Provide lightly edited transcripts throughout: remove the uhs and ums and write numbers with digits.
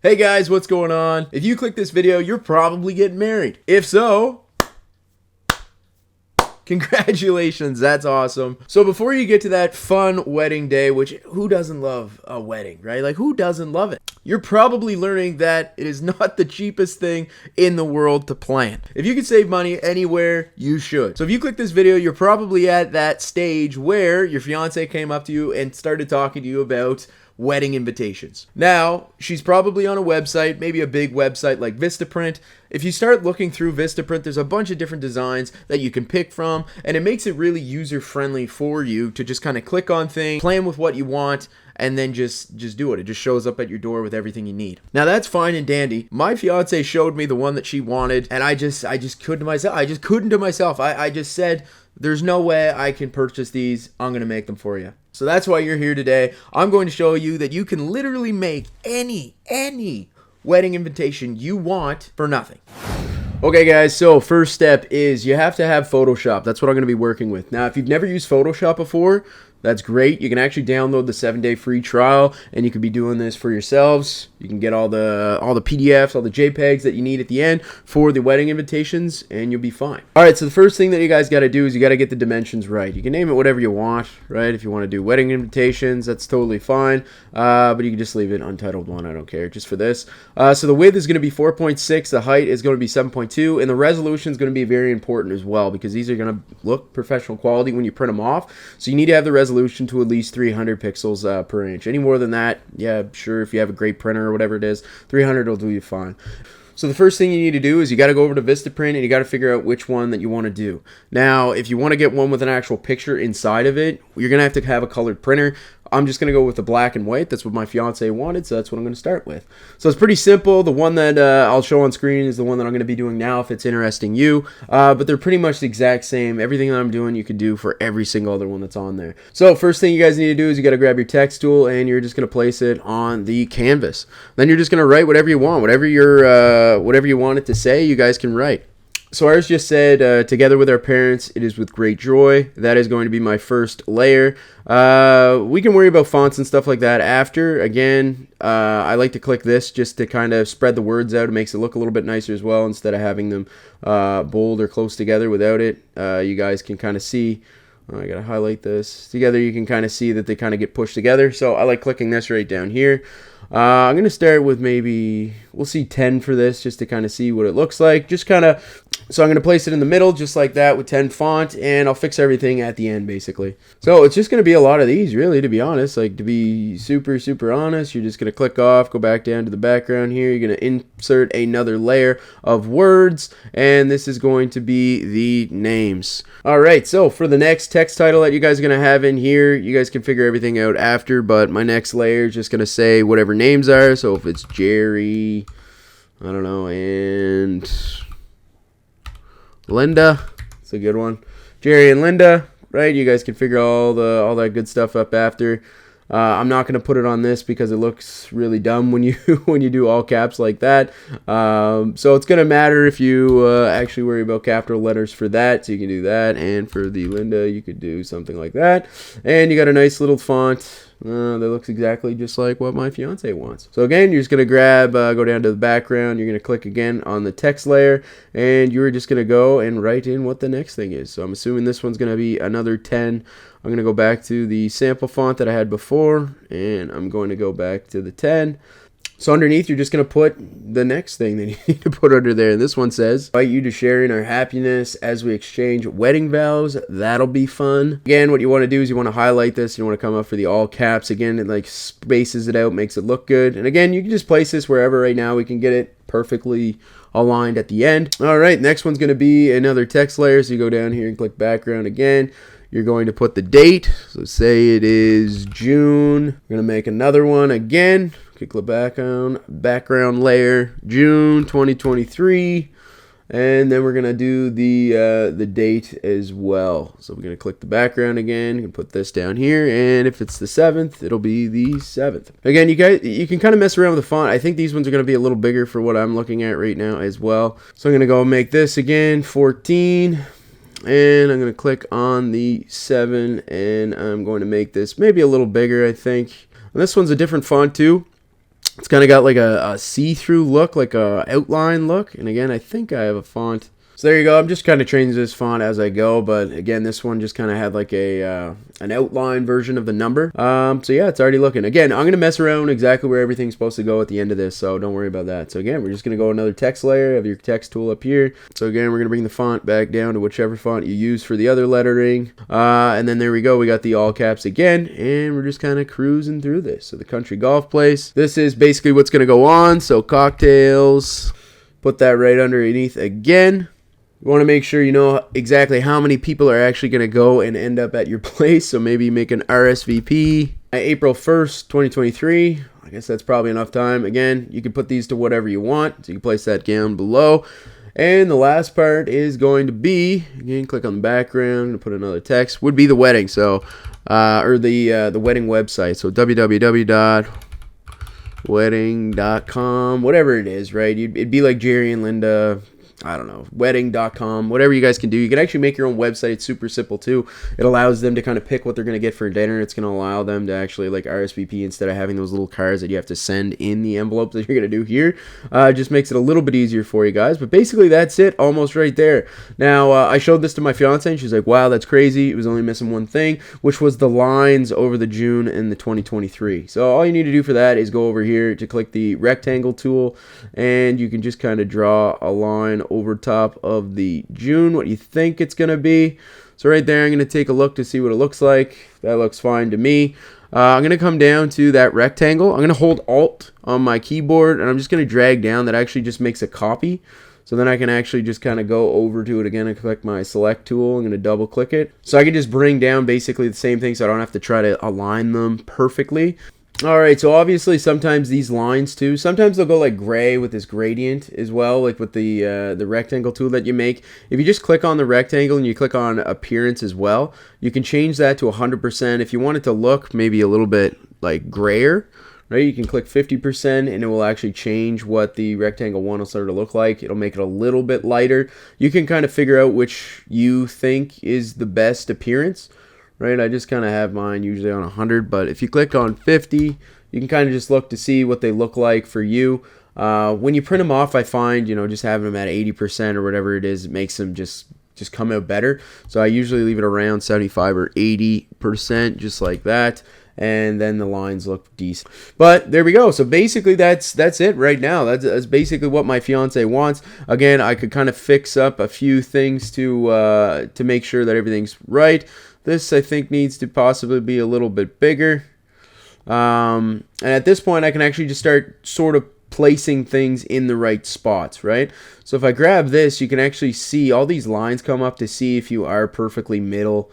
Hey guys, what's going on? If you click this video, you're probably getting married. If so, congratulations, that's awesome. So before you get to that fun wedding day, which who doesn't love a wedding, right? Like who doesn't love it? You're probably learning that it is not the cheapest thing in the world to plan. If you can save money anywhere, you should. So if you click this video, you're probably at that stage where your fiance came up to you and started talking to you about wedding invitations. Now, she's probably on a website, maybe a big website like Vistaprint. If you start looking through Vistaprint, there's a bunch of different designs that you can pick from, and it makes it really user-friendly for you to just kind of click on things, plan with what you want, and then just do it. It just shows up at your door with everything you need. Now that's fine and dandy. My fiance showed me the one that she wanted, and I just couldn't to myself. I just said, there's no way I can purchase these. I'm going to make them for you. So that's why you're here today. I'm going to show you that you can literally make any wedding invitation you want for nothing. Okay guys, so first step is you have to have Photoshop. That's what I'm going to be working with. Now, if you've never used Photoshop before, that's great. You can actually download the 7-day free trial, and you can be doing this for yourselves. You can get all the PDFs, all the JPEGs that you need at the end for the wedding invitations, and you'll be fine. All right, so the first thing that you guys got to do is you got to get the dimensions right. You can name it whatever you want, right? If you want to do wedding invitations, that's totally fine, but you can just leave it untitled one. I don't care, just for this. So the width is going to be 4.6, the height is going to be 7.2, and the resolution is going to be very important as well, because these are going to look professional quality when you print them off. So you need to have the resolution to at least 300 pixels per inch. Any more than that, yeah, sure, if you have a great printer or whatever it is, 300 will do you fine. So the first thing you need to do is you got to go over to Vistaprint and you got to figure out which one that you want to do. Now, if you want to get one with an actual picture inside of it, you're going to have a colored printer. I'm just going to go with the black and white. That's what my fiance wanted, so that's what I'm going to start with. So it's pretty simple. The one that I'll show on screen is the one that I'm going to be doing now if it's interesting you. But they're pretty much the exact same. Everything that I'm doing you can do for every single other one that's on there. So first thing you guys need to do is you got to grab your text tool and you're just going to place it on the canvas. Then you're just going to write whatever you want. Whatever you want it to say, you guys can write. So ours just said, together with our parents, it is with great joy. That is going to be my first layer. We can worry about fonts and stuff like that after. Again, I like to click this just to kind of spread the words out. It makes it look a little bit nicer as well instead of having them bold or close together without it. You guys can kind of see. I gotta highlight this. Together you can kind of see that they kind of get pushed together. So I like clicking this right down here. I'm going to start with maybe, we'll see 10 for this just to kind of see what it looks like. Just kind of, so I'm going to place it in the middle just like that with 10 font, and I'll fix everything at the end basically. So it's just going to be a lot of these really, to be honest. Like, to be super honest, you're just going to click off, go back down to the background here. You're going to insert another layer of words, and this is going to be the names. All right, so for the next text title that you guys are going to have in here, you guys can figure everything out after, but my next layer is just going to say whatever names are. So if it's Jerry, I don't know, and Linda, it's a good one. Jerry and Linda, right? You guys can figure all that good stuff up after. I'm not going to put it on this because it looks really dumb when you do all caps like that. So it's going to matter if you actually worry about capital letters for that. So you can do that, and for the Linda, you could do something like that. And you got a nice little font that looks exactly just like what my fiance wants. So again, you're just going to grab, go down to the background. You're going to click again on the text layer, and you're just going to go and write in what the next thing is. So I'm assuming this one's going to be another 10. I'm going to go back to the sample font that I had before, and I'm going to go back to the 10. So underneath, you're just going to put the next thing that you need to put under there. And this one says, invite you to share in our happiness as we exchange wedding vows. That'll be fun. Again, what you want to do is you want to highlight this. You want to come up for the all caps. Again, it like spaces it out, makes it look good. And again, you can just place this wherever right now. We can get it perfectly aligned at the end. All right, next one's going to be another text layer. So you go down here and click background again. You're going to put the date. So say it is June. We're going to make another one again. Click the background layer, June 2023. And then we're going to do the date as well. So we're going to click the background again. You can put this down here. And if it's the 7th, it'll be the 7th. Again, you can kind of mess around with the font. I think these ones are going to be a little bigger for what I'm looking at right now as well. So I'm going to go make this again, 14. And I'm going to click on the 7, and I'm going to make this maybe a little bigger, I think. And this one's a different font too. It's kind of got like a see-through look, like a outline look. And again, I think I have a font. So there you go. I'm just kind of changing this font as I go, but again, this one just kind of had like a an outline version of the number. So yeah, it's already looking. Again, I'm gonna mess around exactly where everything's supposed to go at the end of this, so don't worry about that. So again, we're just gonna go another text layer. Have your text tool up here. So again, we're gonna bring the font back down to whichever font you use for the other lettering, and then there we go. We got the all caps again, and we're just kind of cruising through this. So the country golf place. This is basically what's gonna go on. So cocktails. Put that right underneath again. You want to make sure you know exactly how many people are actually going to go and end up at your place. So maybe make an RSVP. April 1st, 2023. I guess that's probably enough time. Again, you can put these to whatever you want. So you can place that down below. And the last part is going to be, again, click on the background and put another text. Would be the wedding. So, or the wedding website. So www.wedding.com, whatever it is, right? It'd be like Jerry and Linda, I don't know, wedding.com, whatever you guys can do. You can actually make your own website. It's super simple too. It allows them to kind of pick what they're going to get for dinner. It's going to allow them to actually like RSVP instead of having those little cards that you have to send in the envelope that you're going to do here. It just makes it a little bit easier for you guys. But basically that's it, almost right there. Now, I showed this to my fiance and she's like, wow, that's crazy. It was only missing one thing, which was the lines over the June and the 2023. So all you need to do for that is go over here to click the rectangle tool, and you can just kind of draw a line over top of the June, what you think it's going to be. So right there, I'm going to take a look to see what it looks like. That looks fine to me. I'm going to come down to that rectangle. I'm going to hold Alt on my keyboard, and I'm just going to drag down. That actually just makes a copy. So then I can actually just kind of go over to it again and click my select tool. I'm going to double click it. So I can just bring down basically the same thing, so I don't have to try to align them perfectly. Alright, so obviously sometimes these lines too, sometimes they'll go like gray with this gradient as well, like with the rectangle tool that you make. If you just click on the rectangle and you click on appearance as well, you can change that to 100%. If you want it to look maybe a little bit like grayer, right, you can click 50% and it will actually change what the rectangle one will start to look like. It'll make it a little bit lighter. You can kind of figure out which you think is the best appearance. Right, I just kind of have mine usually on 100, but if you click on 50, you can kind of just look to see what they look like for you. When you print them off, I find, you know, just having them at 80% or whatever it is, it makes them just come out better. So I usually leave it around 75 or 80%, just like that. And then the lines look decent. But there we go. So basically that's it right now. That's basically what my fiance wants. Again, I could kind of fix up a few things to make sure that everything's right. This, I think, needs to possibly be a little bit bigger. And at this point, I can actually just start sort of placing things in the right spots, right? So if I grab this, you can actually see all these lines come up to see if you are perfectly middle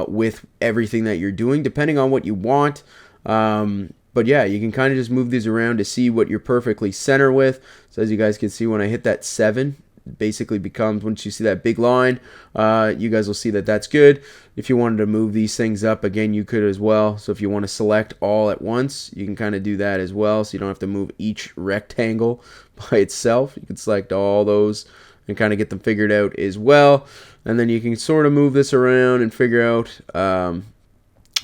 with everything that you're doing, depending on what you want. But yeah, you can kind of just move these around to see what you're perfectly center with. So as you guys can see, when I hit that 7, basically becomes, once you see that big line, you guys will see that that's good. If you wanted to move these things up, again, you could as well. So if you want to select all at once, you can kind of do that as well, so you don't have to move each rectangle by itself. You can select all those and kind of get them figured out as well. And then you can sort of move this around and figure out,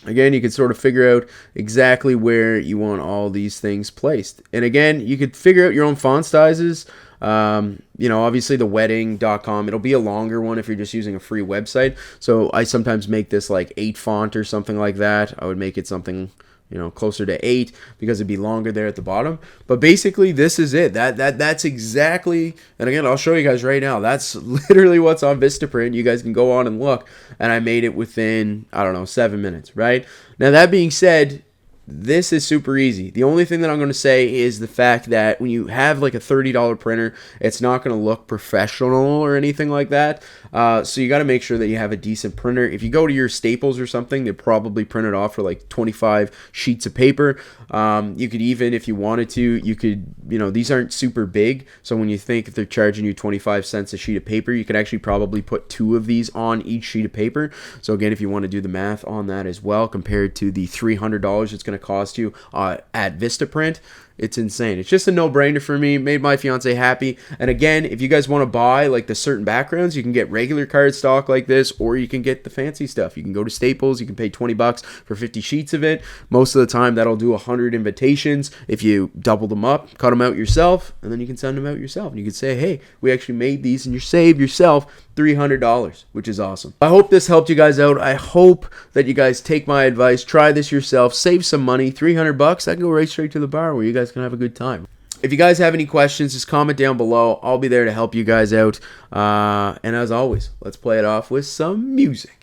again, you can sort of figure out exactly where you want all these things placed. And again, you could figure out your own font sizes. You know, obviously the wedding.com, it'll be a longer one if you're just using a free website. So I sometimes make this like 8 font or something like that. I would make it something, you know, closer to 8 because it'd be longer there at the bottom. But basically this is it. That's exactly, and again, I'll show you guys right now. That's literally what's on Vistaprint. You guys can go on and look, and I made it within, I don't know, 7 minutes, right? Now that being said, this is super easy. The only thing that I'm going to say is the fact that when you have like a $30 printer, it's not going to look professional or anything like that. So you got to make sure that you have a decent printer. If you go to your Staples or something, they probably print it off for like 25 sheets of paper. You could even, if you wanted to, you could, you know, these aren't super big. So when you think if they're charging you 25 cents a sheet of paper, you could actually probably put 2 of these on each sheet of paper. So again, if you want to do the math on that as well, compared to the $300 it's going to cost you at Vistaprint, It's insane. It's just a no-brainer for me. Made my fiance happy. And again, if you guys want to buy like the certain backgrounds, you can get regular cardstock like this, or you can get the fancy stuff. You can go to Staples. You can pay $20 for 50 sheets of it. Most of the time, that'll do 100 invitations. If you double them up, cut them out yourself, and then you can send them out yourself. And you can say, hey, we actually made these, and you save yourself $300, which is awesome. I hope this helped you guys out. I hope that you guys take my advice, try this yourself, save some money. $300, I can go right straight to the bar where you guys can have a good time. If you guys have any questions, just comment down below. I'll be there to help you guys out. And as always, let's play it off with some music.